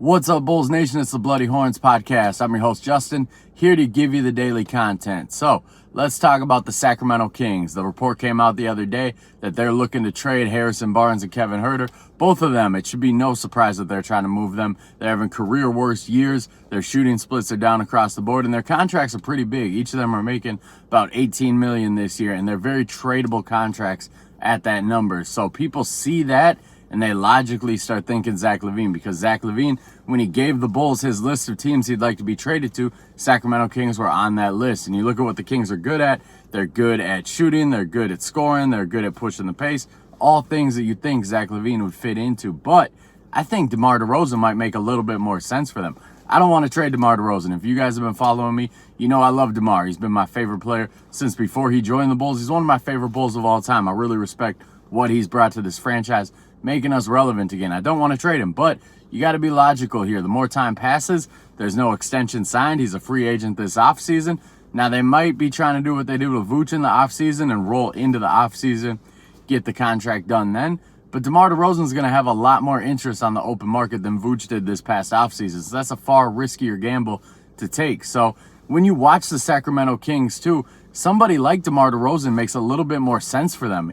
What's up, Bulls Nation? It's the Bloody Horns podcast. I'm your host, Justin, here to give you the daily content. So let's talk about the Sacramento Kings. The report came out the other day that they're looking to trade Harrison Barnes and Kevin Huerter. Both of them, it should be no surprise that they're trying to move them. They're having career worst years. Their shooting splits are down across the board, and their contracts are pretty big. Each of them are making about $18 million this year, and they're very tradable contracts at that number. So people see that, and they logically start thinking Zach LaVine, because Zach LaVine, when he gave the Bulls his list of teams he'd like to be traded to, Sacramento Kings were on that list. And you look at what the Kings are good at. They're good at shooting. They're good at scoring. They're good at pushing the pace. All things that you think Zach LaVine would fit into. But I think DeMar DeRozan might make a little bit more sense for them. I don't want to trade DeMar DeRozan. If you guys have been following me, you know I love DeMar. He's been my favorite player since before he joined the Bulls. He's one of my favorite Bulls of all time. I really respect what he's brought to this franchise, making us relevant again. I don't want to trade him, but you got to be logical here. The more time passes, there's no extension signed. He's a free agent this offseason. Now, they might be trying to do what they did with Vooch in the offseason and roll into the offseason, get the contract done then. But DeMar DeRozan is going to have a lot more interest on the open market than Vooch did this past offseason. So that's a far riskier gamble to take. So when you watch the Sacramento Kings too, somebody like DeMar DeRozan makes a little bit more sense for them.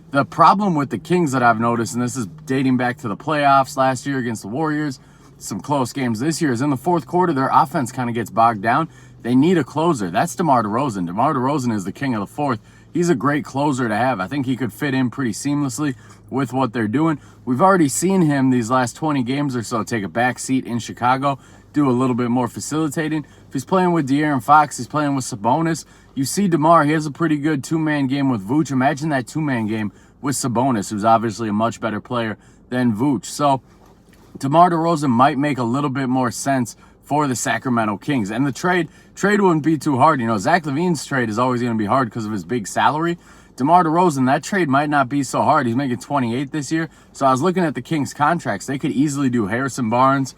The problem with the Kings that I've noticed, and this is dating back to the playoffs last year against the Warriors, some close games this year, is in the fourth quarter, their offense kind of gets bogged down. They need a closer. That's DeMar DeRozan. DeMar DeRozan is the king of the fourth. He's a great closer to have. I think he could fit in pretty seamlessly with what they're doing. We've already seen him these last 20 games or so take a back seat in Chicago, do a little bit more facilitating. If he's playing with De'Aaron Fox, he's playing with Sabonis. You see DeMar, he has a pretty good two-man game with Vooch. Imagine that two-man game with Sabonis, who's obviously a much better player than Vooch. So DeMar DeRozan might make a little bit more sense for the Sacramento Kings. And the trade wouldn't be too hard. You know, Zach LaVine's trade is always going to be hard because of his big salary. DeMar DeRozan, that trade might not be so hard. He's making 28 this year. So I was looking at the Kings' contracts. They could easily do Harrison Barnes,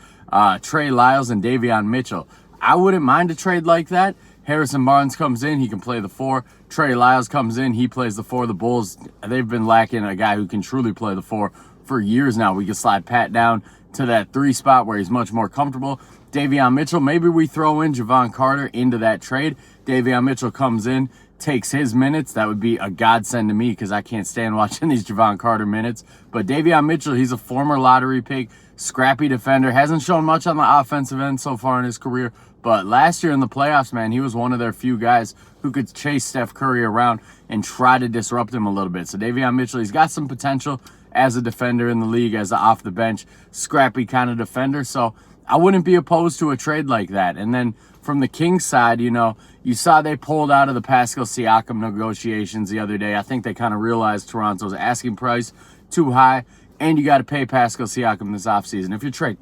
Trey Lyles, and Davion Mitchell. I wouldn't mind a trade like that. Harrison Barnes comes in, he can play the four. Trey Lyles comes in, he plays the four. The Bulls, they've been lacking a guy who can truly play the four for years now. We can slide Pat down to that three spot where he's much more comfortable. Davion Mitchell, maybe we throw in Javon Carter into that trade. Davion Mitchell comes in, takes his minutes. That would be a godsend to me because I can't stand watching these Javon Carter minutes. But Davion Mitchell, he's a former lottery pick, scrappy defender, hasn't shown much on the offensive end so far in his career. But last year in the playoffs, man, he was one of their few guys who could chase Steph Curry around and try to disrupt him a little bit. So Davion Mitchell, he's got some potential as a defender in the league, as an off-the-bench, scrappy kind of defender. So I wouldn't be opposed to a trade like that. And then from the Kings side, you know, you saw they pulled out of the Pascal Siakam negotiations the other day. I think they kind of realized Toronto's asking price too high, and you got to pay Pascal Siakam this offseason. If you're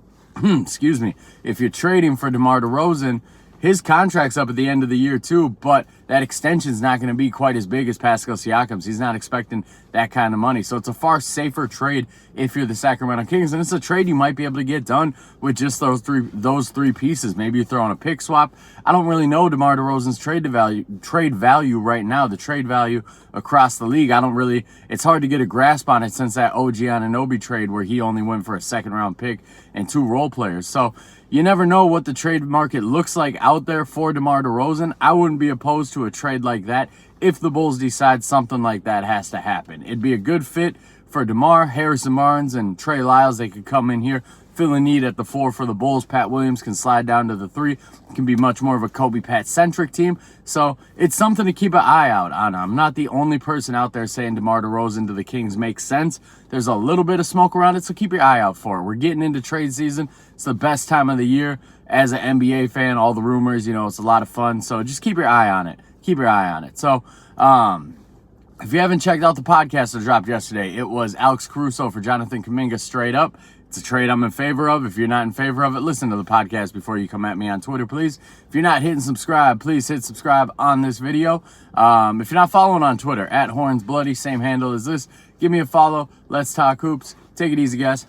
if you're trading for DeMar DeRozan, his contract's up at the end of the year too, but that extension's not going to be quite as big as Pascal Siakam's. He's not expecting that kind of money. So it's a far safer trade if you're the Sacramento Kings, and it's a trade you might be able to get done with just those three pieces. Maybe you throw in a pick swap. I don't really know DeMar DeRozan's trade value right now, the trade value across the league. It's hard to get a grasp on it since that OG Anunoby trade where he only went for a second-round pick and 2 role players. So you never know what the trade market looks like out there for DeMar DeRozan. I wouldn't be opposed to a trade like that if the Bulls decide something like that has to happen. It'd be a good fit for DeMar, Harrison Barnes, and Trey Lyles. They could come in here, fill a need at the 4 for the Bulls. Pat Williams can slide down to the 3. It can be much more of a Kobe Pat-centric team. So it's something to keep an eye out on. I'm not the only person out there saying DeMar DeRozan to the Kings makes sense. There's a little bit of smoke around it, so keep your eye out for it. We're getting into trade season. It's the best time of the year. As an NBA fan, all the rumors, you know, it's a lot of fun. So just keep your eye on it. Keep your eye on it. So, if you haven't checked out the podcast that dropped yesterday, it was Alex Caruso for Jonathan Kuminga straight up. It's a trade I'm in favor of. If you're not in favor of it, listen to the podcast before you come at me on Twitter, please. If you're not hitting subscribe, please hit subscribe on this video. If you're not following on Twitter, @HornsBloody, same handle as this, give me a follow. Let's talk hoops. Take it easy, guys.